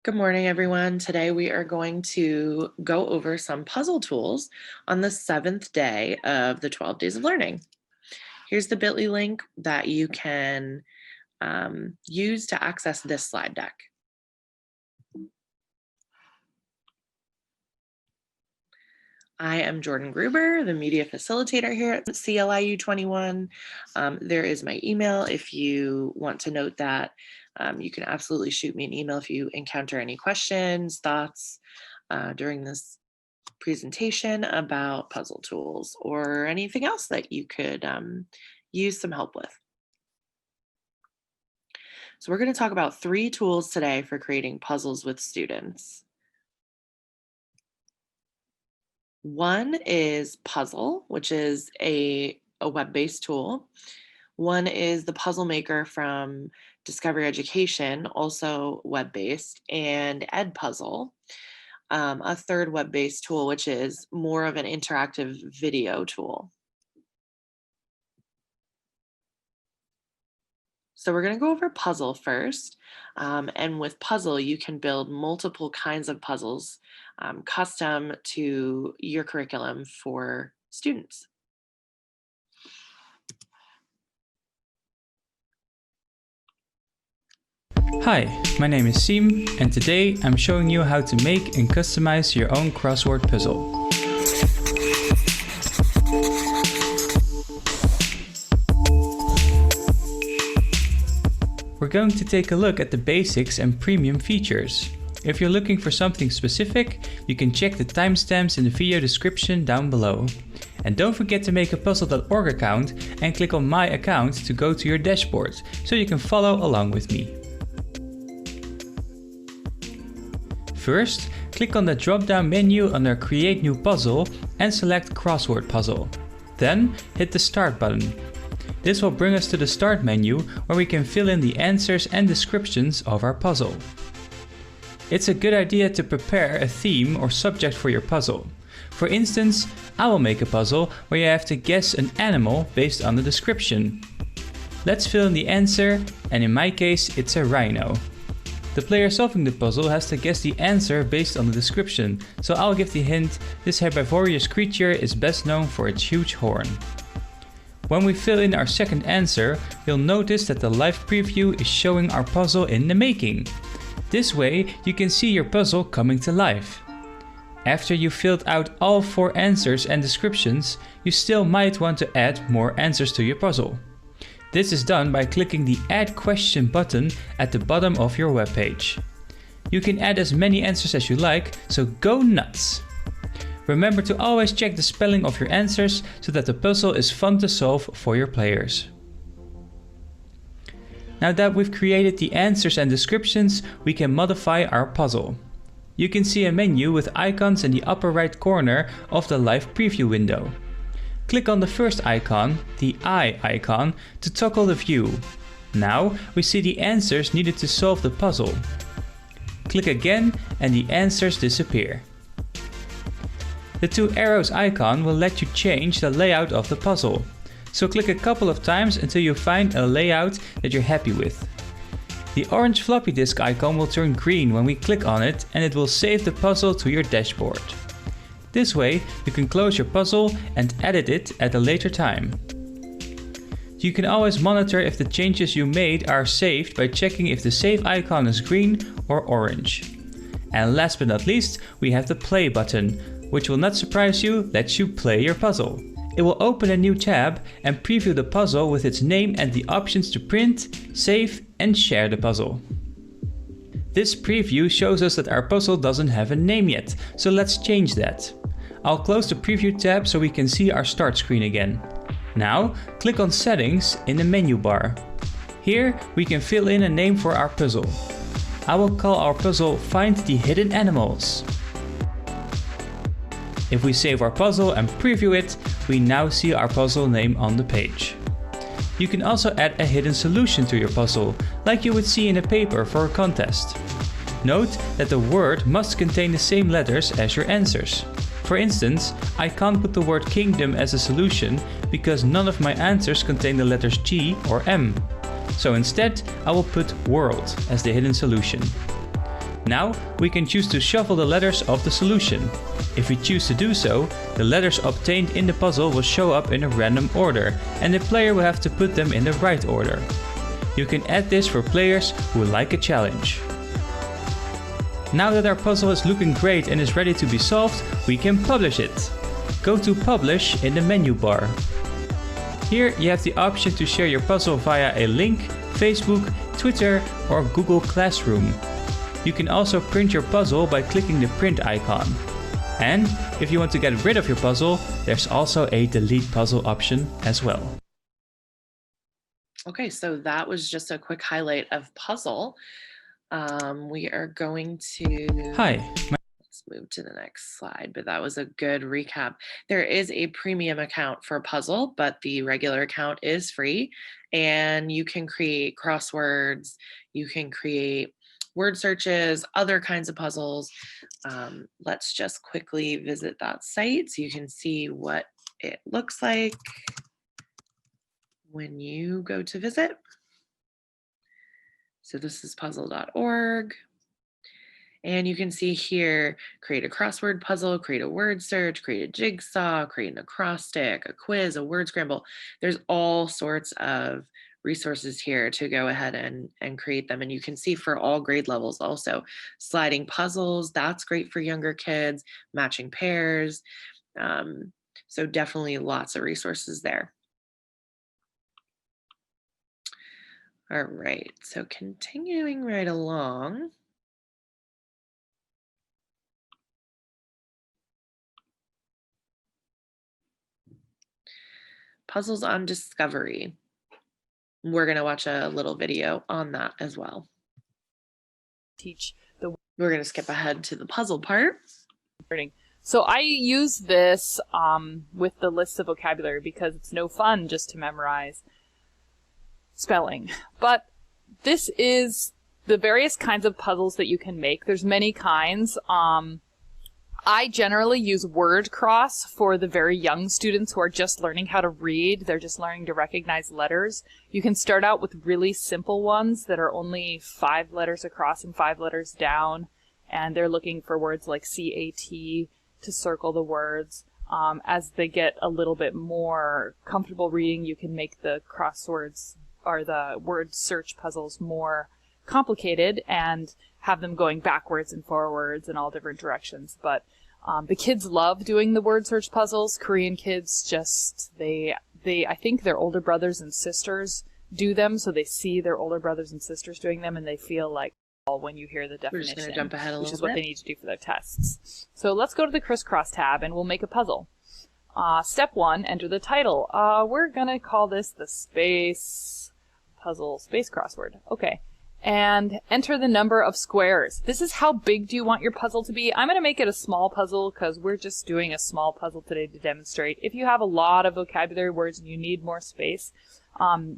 Good morning, everyone. Today we are going to go over some puzzle tools on the 7th day of the 12 days of learning. Here's the bit.ly link that you can use to access this slide deck. I am Jordan Gruber, the media facilitator here at CLIU 21. There is my email if you want to note that. You can absolutely shoot me an email if you encounter any questions, thoughts during this presentation about puzzle tools or anything else that you could use some help with. So we're going to talk about 3 tools today for creating puzzles with students. One is Puzzle, which is a web-based tool. One is the Puzzle Maker from Discovery Education, also web-based, and EdPuzzle, a third web-based tool, which is more of an interactive video tool. So we're going to go over Puzzle first. And with Puzzle, you can build multiple kinds of puzzles custom to your curriculum for students. Hi, my name is Siem, and today I'm showing you how to make and customize your own crossword puzzle. We're going to take a look at the basics and premium features. If you're looking for something specific, you can check the timestamps in the video description down below. And don't forget to make a Puzzle.org account and click on My Account to go to your dashboard, so you can follow along with me. First, click on the drop-down menu under Create New Puzzle and select Crossword Puzzle. Then, hit the Start button. This will bring us to the Start menu where we can fill in the answers and descriptions of our puzzle. It's a good idea to prepare a theme or subject for your puzzle. For instance, I will make a puzzle where you have to guess an animal based on the description. Let's fill in the answer, and in my case it's a rhino. The player solving the puzzle has to guess the answer based on the description, so I'll give the hint: this herbivorous creature is best known for its huge horn. When we fill in our second answer, you'll notice that the live preview is showing our puzzle in the making. This way you can see your puzzle coming to life. After you've filled out all 4 answers and descriptions, you still might want to add more answers to your puzzle. This is done by clicking the Add Question button at the bottom of your web page. You can add as many answers as you like, so go nuts! Remember to always check the spelling of your answers so that the puzzle is fun to solve for your players. Now that we've created the answers and descriptions, we can modify our puzzle. You can see a menu with icons in the upper right corner of the live preview window. Click on the first icon, the eye icon, to toggle the view. Now we see the answers needed to solve the puzzle. Click again and the answers disappear. The 2 arrows icon will let you change the layout of the puzzle. So click a couple of times until you find a layout that you're happy with. The orange floppy disk icon will turn green when we click on it, and it will save the puzzle to your dashboard. This way you can close your puzzle and edit it at a later time. You can always monitor if the changes you made are saved by checking if the save icon is green or orange. And last but not least, we have the play button, which will not surprise you, lets you play your puzzle. It will open a new tab and preview the puzzle with its name and the options to print, save and share the puzzle. This preview shows us that our puzzle doesn't have a name yet, so let's change that. I'll close the preview tab so we can see our start screen again. Now, click on Settings in the menu bar. Here we can fill in a name for our puzzle. I will call our puzzle Find the Hidden Animals. If we save our puzzle and preview it, we now see our puzzle name on the page. You can also add a hidden solution to your puzzle, like you would see in a paper for a contest. Note that the word must contain the same letters as your answers. For instance, I can't put the word kingdom as a solution because none of my answers contain the letters G or M. So instead, I will put world as the hidden solution. Now we can choose to shuffle the letters of the solution. If we choose to do so, the letters obtained in the puzzle will show up in a random order, and the player will have to put them in the right order. You can add this for players who like a challenge. Now that our puzzle is looking great and is ready to be solved, we can publish it. Go to Publish in the menu bar. Here you have the option to share your puzzle via a link, Facebook, Twitter or Google Classroom. You can also print your puzzle by clicking the print icon. And if you want to get rid of your puzzle, there's also a delete puzzle option as well. Okay, so that was just a quick highlight of Puzzle. We are going to... Hi. Let's move to the next slide, but that was a good recap. There is a premium account for Puzzle, but the regular account is free, and you can create crosswords, you can create word searches, other kinds of puzzles. Let's just quickly visit that site so you can see what it looks like when you go to visit. So this is puzzle.org. And you can see here, create a crossword puzzle, create a word search, create a jigsaw, create an acrostic, a quiz, a word scramble. There's all sorts of resources here to go ahead and create them. And you can see for all grade levels also. Sliding puzzles, that's great for younger kids, matching pairs. So definitely lots of resources there. All right, so continuing right along. Puzzles on Discovery. We're going to watch a little video on that as well. We're going to skip ahead to the puzzle part. So I use this with the lists of vocabulary because it's no fun just to memorize spelling. But this is the various kinds of puzzles that you can make. There's many kinds. I generally use word cross for the very young students who are just learning how to read. They're just learning to recognize letters. You can start out with really simple ones that are only 5 letters across and 5 letters down. And they're looking for words like CAT to circle the words. As they get a little bit more comfortable reading, you can make the crosswords or the word search puzzles more complicated and have them going backwards and forwards in all different directions. But the kids love doing the word search puzzles. Korean kids just, I think their older brothers and sisters do them, so they see their older brothers and sisters doing them and they feel like when you hear the definition, We're just going to jump ahead a little bit. Which is what they need to do for their tests. So let's go to the crisscross tab and we'll make a puzzle. Step 1, enter the title. We're going to call this the space puzzle, space crossword. Okay. And enter the number of squares. This is how big do you want your puzzle to be. I'm going to make it a small puzzle because we're just doing a small puzzle today to demonstrate. If you have a lot of vocabulary words and you need more space,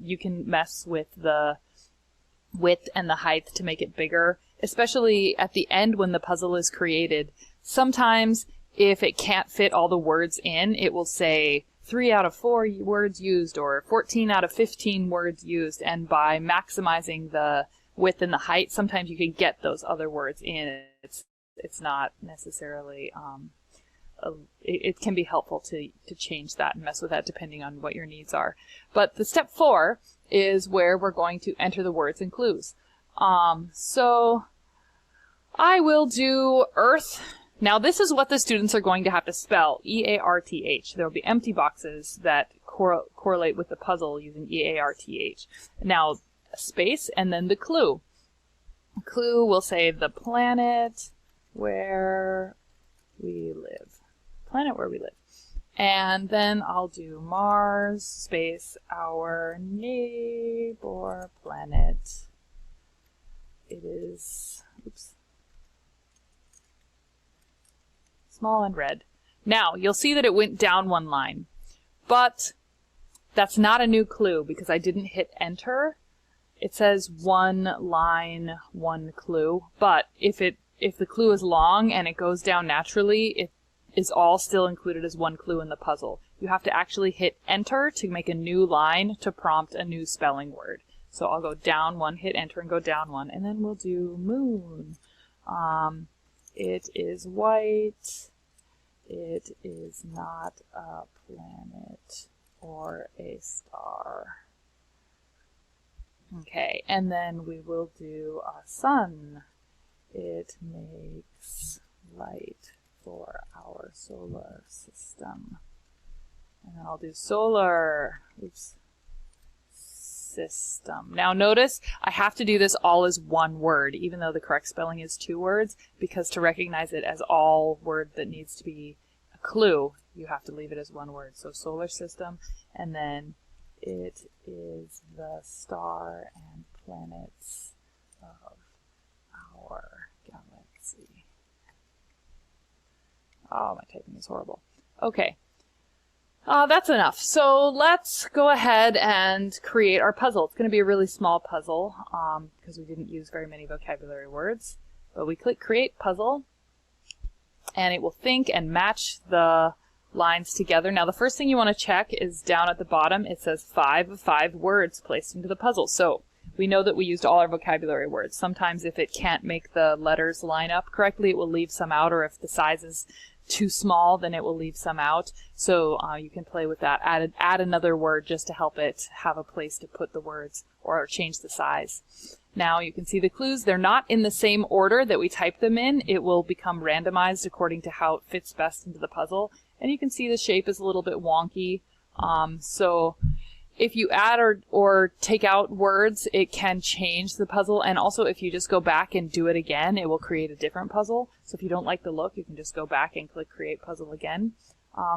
you can mess with the width and the height to make it bigger, especially at the end when the puzzle is created. Sometimes if it can't fit all the words in, it will say 3 out of 4 words used or 14 out of 15 words used, and by maximizing the width and the height, sometimes you can get those other words in. It's not necessarily, it can be helpful to change that and mess with that depending on what your needs are. But the step 4 is where we're going to enter the words and clues. So I will do Earth. Now this is what the students are going to have to spell, E-A-R-T-H. There will be empty boxes that correlate with the puzzle using E-A-R-T-H. Now space and then the clue. Clue will say the planet where we live. Planet where we live. And then I'll do Mars, space, our neighbor planet. It is, oops, small and red. Now, you'll see that it went down 1 line, but that's not a new clue because I didn't hit enter. It says 1 line, 1 clue, but if the clue is long and it goes down naturally, it is all still included as 1 clue in the puzzle. You have to actually hit enter to make a new line to prompt a new spelling word. So I'll go down 1, hit enter and go down 1, and then we'll do moon. It is white. It is not a planet or a star. Okay, and then we will do a sun. It makes light for our solar system. And then I'll do solar. Oops. System. Now notice I have to do this all as one word, even though the correct spelling is 2 words, because to recognize it as all word that needs to be a clue, you have to leave it as 1 word. So solar system, and then it is the star and planets of our galaxy. Oh, my typing is horrible. Okay. That's enough. So let's go ahead and create our puzzle. It's going to be a really small puzzle because we didn't use very many vocabulary words. But we click Create Puzzle, and it will think and match the lines together. Now the first thing you want to check is down at the bottom. It says 5 of 5 words placed into the puzzle. So we know that we used all our vocabulary words. Sometimes if it can't make the letters line up correctly, it will leave some out, or if the size is too small, then it will leave some out. So you can play with that. Add another word just to help it have a place to put the words, or change the size. Now you can see the clues. They're not in the same order that we type them in. It will become randomized according to how it fits best into the puzzle. And you can see the shape is a little bit wonky. So if you add or take out words, it can change the puzzle. And also if you just go back and do it again, it will create a different puzzle. So if you don't like the look, you can just go back and click Create Puzzle again.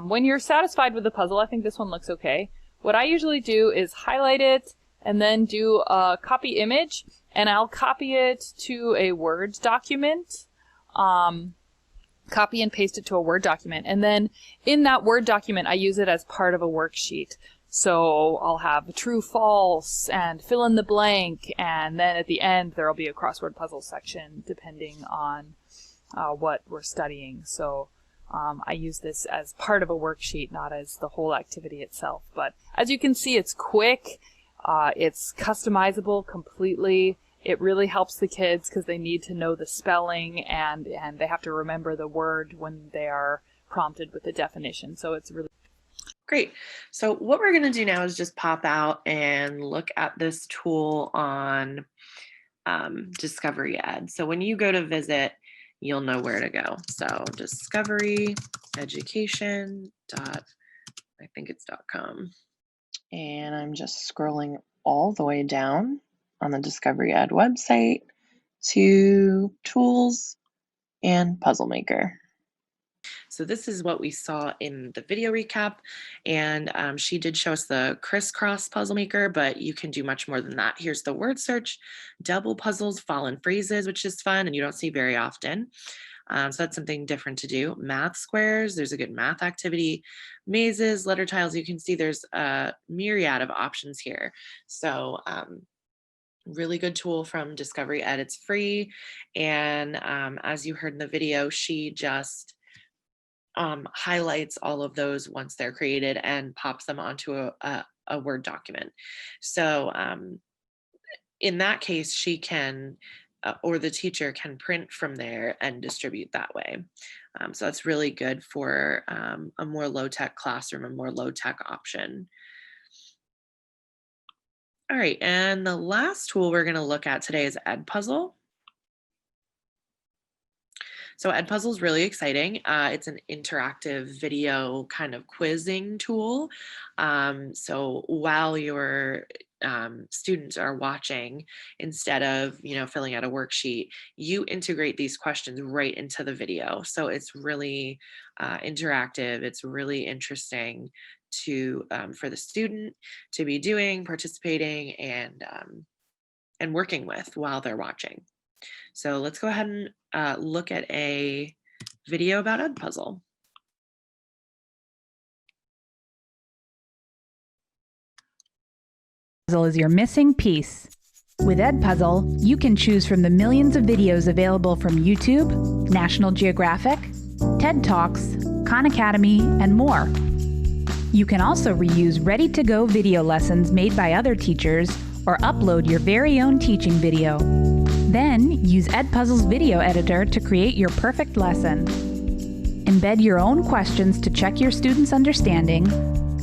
When you're satisfied with the puzzle, I think this one looks okay. What I usually do is highlight it and then do a copy image, and I'll copy it to a Word document. Copy and paste it to a Word document. And then in that Word document, I use it as part of a worksheet. So I'll have true, false, and fill in the blank, and then at the end there will be a crossword puzzle section depending on what we're studying. So I use this as part of a worksheet, not as the whole activity itself. But as you can see, it's quick, it's customizable completely. It really helps the kids because they need to know the spelling, and they have to remember the word when they are prompted with the definition. So it's really Great. So what we're going to do now is just pop out and look at this tool on Discovery Ed. So when you go to visit, you'll know where to go. So Discovery Education I think it's .com. And I'm just scrolling all the way down on the Discovery Ed website to Tools and Puzzle Maker. So this is what we saw in the video recap, and she did show us the crisscross puzzle maker, but you can do much more than that. Here's the word search, double puzzles, fallen phrases, which is fun and you don't see very often. So that's something different to do. Math squares, there's a good math activity. Mazes, letter tiles, you can see there's a myriad of options here. So really good tool from Discovery Ed. It's free, and as you heard in the video, she just highlights all of those once they're created and pops them onto a Word document. So in that case, she can, or the teacher can print from there and distribute that way. So that's really good for a more low-tech classroom, a more low-tech option. All right, and the last tool we're going to look at today is EdPuzzle. So EdPuzzle is really exciting. It's an interactive video kind of quizzing tool. So while your students are watching, instead of filling out a worksheet, you integrate these questions right into the video. So it's really interactive. It's really interesting for the student to be doing, participating, and working with while they're watching. So let's go ahead and look at a video about EdPuzzle. Puzzle is your missing piece. With EdPuzzle, you can choose from the millions of videos available from YouTube, National Geographic, TED Talks, Khan Academy, and more. You can also reuse ready-to-go video lessons made by other teachers or upload your very own teaching video. Then use EdPuzzle's video editor to create your perfect lesson. Embed your own questions to check your students' understanding,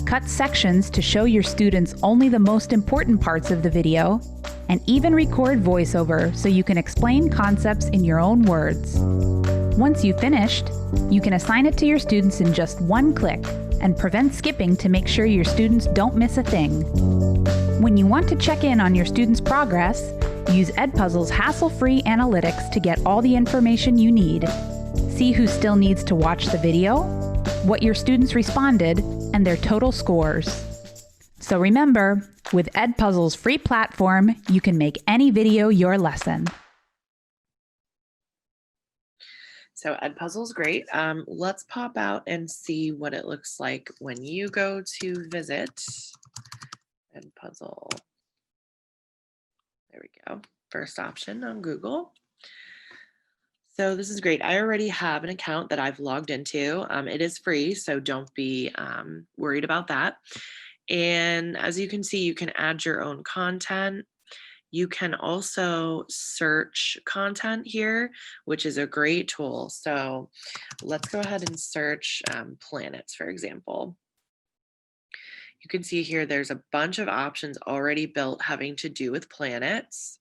cut sections to show your students only the most important parts of the video, and even record voiceover so you can explain concepts in your own words. Once you've finished, you can assign it to your students in just one click and prevent skipping to make sure your students don't miss a thing. When you want to check in on your students' progress, use EdPuzzle's hassle-free analytics to get all the information you need. See who still needs to watch the video, what your students responded, and their total scores. So remember, with EdPuzzle's free platform, you can make any video your lesson. So EdPuzzle is great. Let's pop out and see what it looks like when you go to visit EdPuzzle. There we go. First option on Google. So this is great. I already have an account that I've logged into. It is free, so don't be worried about that. And as you can see, you can add your own content. You can also search content here, which is a great tool. So let's go ahead and search planets, for example. You can see here there's a bunch of options already built having to do with planets.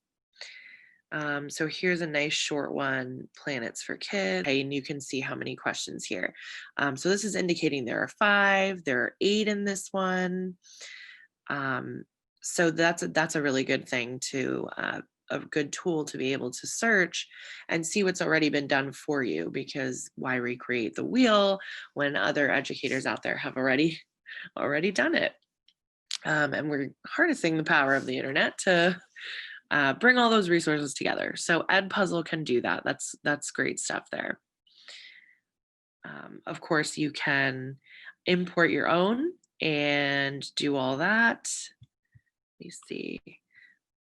So here's a nice short one, planets for kids, and you can see how many questions here. So this is indicating there are 5, there are 8 in this one. So that's a really good thing to, a good tool to be able to search and see what's already been done for you, because why recreate the wheel when other educators out there have already done it? And we're harnessing the power of the internet to bring all those resources together. So EdPuzzle can do that. That's great stuff there. Of course, you can import your own and do all that. Let me see,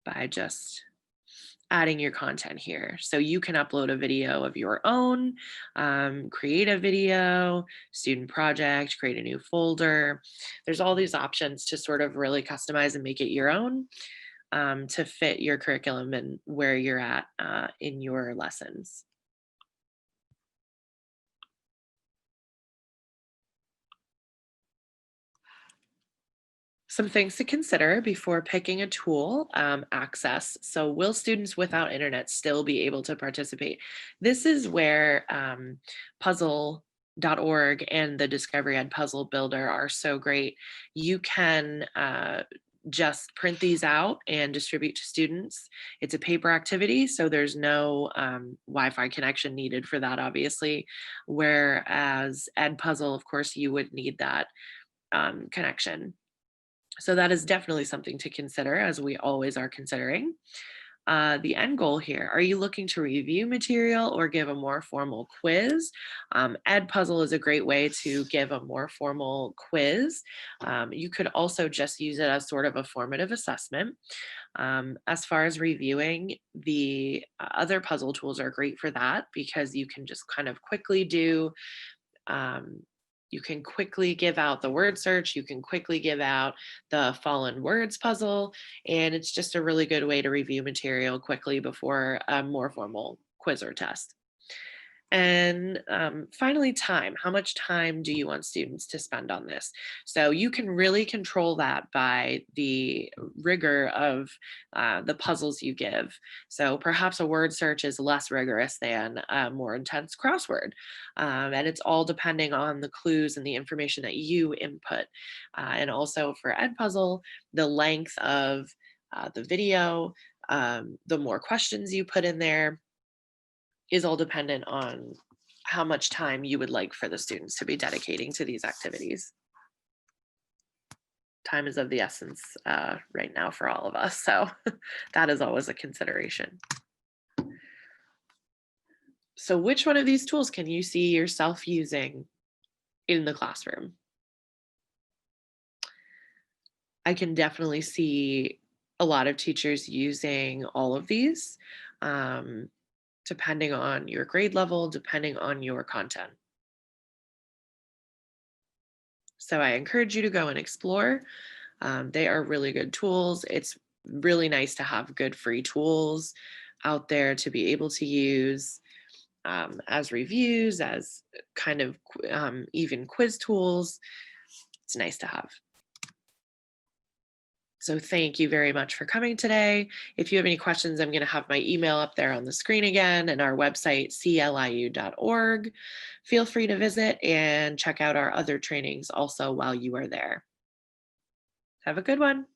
by just adding your content here. So you can upload a video of your own, create a video, student project, create a new folder. There's all these options to sort of really customize and make it your own, to fit your curriculum and where you're at in your lessons. Some things to consider before picking a tool: access. So will students without internet still be able to participate? This is where Puzzle.org and the Discovery EdPuzzle Builder are so great. You can just print these out and distribute to students. It's a paper activity, so there's no Wi-Fi connection needed for that, obviously. Whereas EdPuzzle, of course, you would need that connection. So that is definitely something to consider, as we always are considering. The end goal here: are you looking to review material or give a more formal quiz? EdPuzzle is a great way to give a more formal quiz. You could also just use it as sort of a formative assessment. As far as reviewing, the other puzzle tools are great for that, because you can just kind of quickly do you can quickly give out the word search, you can quickly give out the fallen words puzzle, and it's just a really good way to review material quickly before a more formal quiz or test. And finally, time. How much time do you want students to spend on this? So you can really control that by the rigor of the puzzles you give. So perhaps a word search is less rigorous than a more intense crossword. And it's all depending on the clues and the information that you input. And also for EdPuzzle, the length of the video, the more questions you put in there, is all dependent on how much time you would like for the students to be dedicating to these activities. Time is of the essence right now for all of us, so that is always a consideration. So which one of these tools can you see yourself using in the classroom? I can definitely see a lot of teachers using all of these, depending on your grade level, depending on your content. So I encourage you to go and explore. They are really good tools. It's really nice to have good free tools. out there to be able to use as reviews, as kind of even quiz tools. It's nice to have. So thank you very much for coming today. If you have any questions, I'm going to have my email up there on the screen again, and our website, cliu.org. Feel free to visit and check out our other trainings also while you are there. Have a good one.